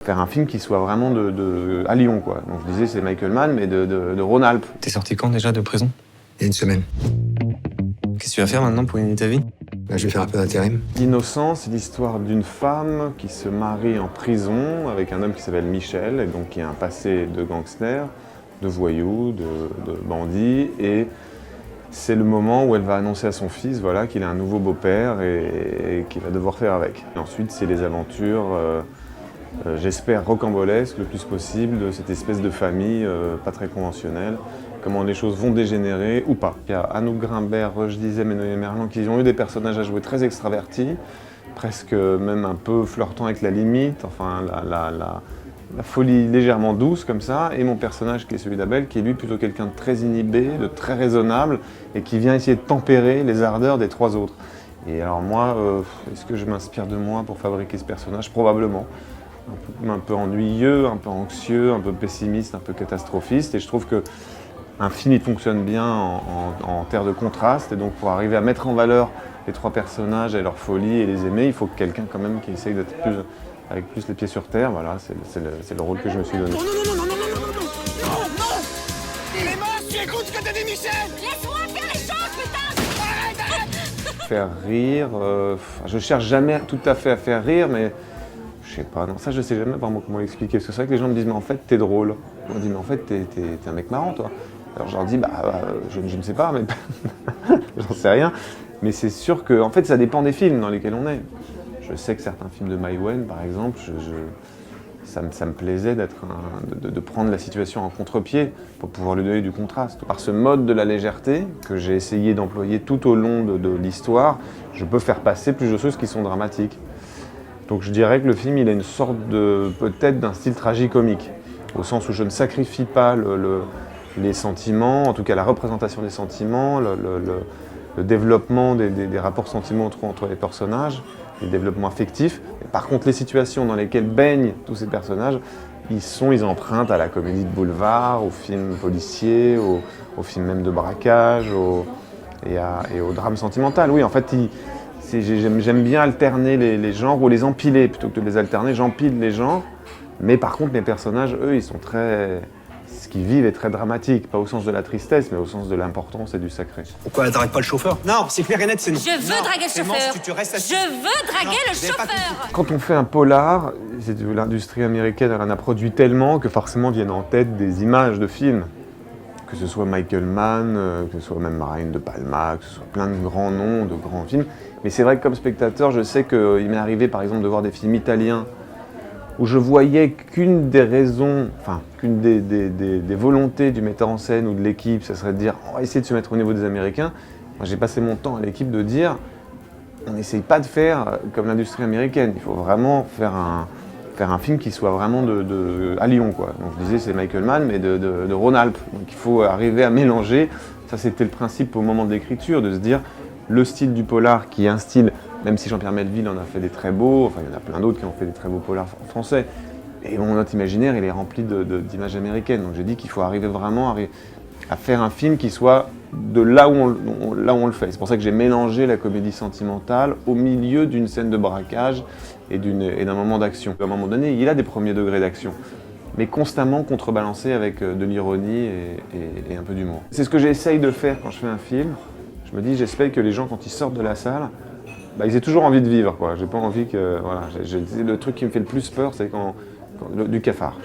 Faire un film qui soit vraiment à Lyon, quoi. Donc je disais c'est Michael Mann, mais de Rhône-Alpes. T'es sorti quand déjà de prison? Il y a une semaine. Qu'est-ce que tu vas faire maintenant pour gagner ta vie? Là, je vais faire un peu d'intérim. Innocent, c'est l'histoire d'une femme qui se marie en prison avec un homme qui s'appelle Michel, et donc qui a un passé de gangster, de voyou, de bandit, et c'est le moment où elle va annoncer à son fils voilà, qu'il a un nouveau beau-père et qu'il va devoir faire avec. Et ensuite, c'est les aventures, j'espère rocambolesques le plus possible, de cette espèce de famille pas très conventionnelle, comment les choses vont dégénérer ou pas. Il y a Anouk Grimbert, Roche Dizem et Noémie Merlan qui ont eu des personnages à jouer très extravertis, presque même un peu flirtant avec la limite, enfin la folie légèrement douce comme ça, et mon personnage qui est celui d'Abel, qui est lui plutôt quelqu'un de très inhibé, de très raisonnable, et qui vient essayer de tempérer les ardeurs des trois autres. Et alors moi, est-ce que je m'inspire de moi pour fabriquer ce personnage? Probablement. Un peu ennuyeux, un peu anxieux, un peu pessimiste, un peu catastrophiste, et je trouve que un film il fonctionne bien en terre de contraste, et donc pour arriver à mettre en valeur les trois personnages et leur folie et les aimer, il faut quelqu'un quand même qui essaye d'être avec plus les pieds sur terre, voilà, c'est le rôle que je me suis donné. Non, non, non, non, non, non, non, non, non, non. Clémence, tu écoutes ce que te dit Michel? Laisse-moi faire les choses, putain! Arrête! Faire rire, je cherche jamais tout à fait à faire rire, mais je sais pas, non, ça je sais jamais vraiment comment l'expliquer, parce que c'est vrai que les gens me disent mais en fait t'es drôle. On me dit mais en fait t'es un mec marrant toi. Alors je leur dis je ne sais pas, mais j'en sais rien. Mais c'est sûr que en fait ça dépend des films dans lesquels on est. Je sais que certains films de Maïwenn par exemple, ça me plaisait de prendre la situation en contre-pied pour pouvoir lui donner du contraste. Par ce mode de la légèreté que j'ai essayé d'employer tout au long de l'histoire, je peux faire passer plus de choses qui sont dramatiques. Donc je dirais que le film il a une sorte peut-être d'un style tragicomique, au sens où je ne sacrifie pas les sentiments, en tout cas la représentation des sentiments, le développement des rapports sentimentaux entre les personnages, les développements affectifs. Et par contre les situations dans lesquelles baignent tous ces personnages, ils empruntent à la comédie de boulevard, aux films policiers, aux films même de braquage, et au drame sentimental. Oui, en fait, j'aime bien alterner les genres ou les empiler plutôt que de les alterner. J'empile les genres, mais par contre, mes personnages, eux, ils sont très... Ce qu'ils vivent est très dramatique, pas au sens de la tristesse, mais au sens de l'importance et du sacré. Pourquoi elle t'arrête pas le chauffeur? Non, c'est clair et net, c'est non. Je veux draguer le chauffeur! Tu restes assis. Je veux draguer le chauffeur! Quand on fait un polar, l'industrie américaine elle en a produit tellement que forcément viennent en tête des images de films. Que ce soit Michael Mann, que ce soit même Brian De Palma, que ce soit plein de grands noms, de grands films. Mais c'est vrai que comme spectateur, je sais qu'il m'est arrivé par exemple de voir des films italiens où je voyais qu'une des raisons, enfin qu'une des volontés du metteur en scène ou de l'équipe, ça serait de dire on va essayer de se mettre au niveau des Américains. Moi j'ai passé mon temps à l'équipe de dire on n'essaye pas de faire comme l'industrie américaine, il faut vraiment faire un film qui soit vraiment à Lyon, quoi. Donc je disais c'est Michael Mann, mais de Rhône-Alpes. Donc il faut arriver à mélanger. Ça c'était le principe au moment de l'écriture, de se dire le style du polar qui est un style, même si Jean-Pierre Melville en a fait des très beaux, enfin il y en a plein d'autres qui ont fait des très beaux polars français. Et notre imaginaire il est rempli d'images américaines. Donc j'ai dit qu'il faut arriver vraiment à faire un film qui soit de là où on le fait. C'est pour ça que j'ai mélangé la comédie sentimentale au milieu d'une scène de braquage et d'un moment d'action. À un moment donné, il a des premiers degrés d'action, mais constamment contrebalancé avec de l'ironie et un peu d'humour. C'est ce que j'essaye de faire quand je fais un film. Je me dis, j'espère que les gens, quand ils sortent de la salle, ils aient toujours envie de vivre, quoi. J'ai pas envie que... Voilà, le truc qui me fait le plus peur, c'est du cafard.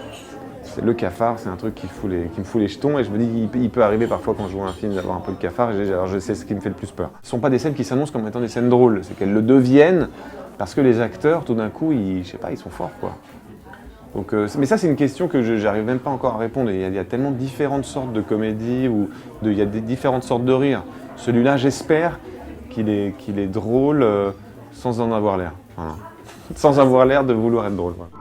Le cafard, c'est un truc qui me fout les jetons, et je me dis qu'il peut arriver parfois quand je vois un film d'avoir un peu de cafard, alors je sais ce qui me fait le plus peur. Ce ne sont pas des scènes qui s'annoncent comme étant des scènes drôles, c'est qu'elles le deviennent parce que les acteurs, tout d'un coup, je sais pas, ils sont forts, quoi. Donc, mais ça, c'est une question que j'arrive même pas encore à répondre. Il y a tellement différentes sortes de comédies, il y a différentes sortes de rires. Celui-là, j'espère qu'il est drôle sans en avoir l'air. Voilà. Sans avoir l'air de vouloir être drôle. Voilà.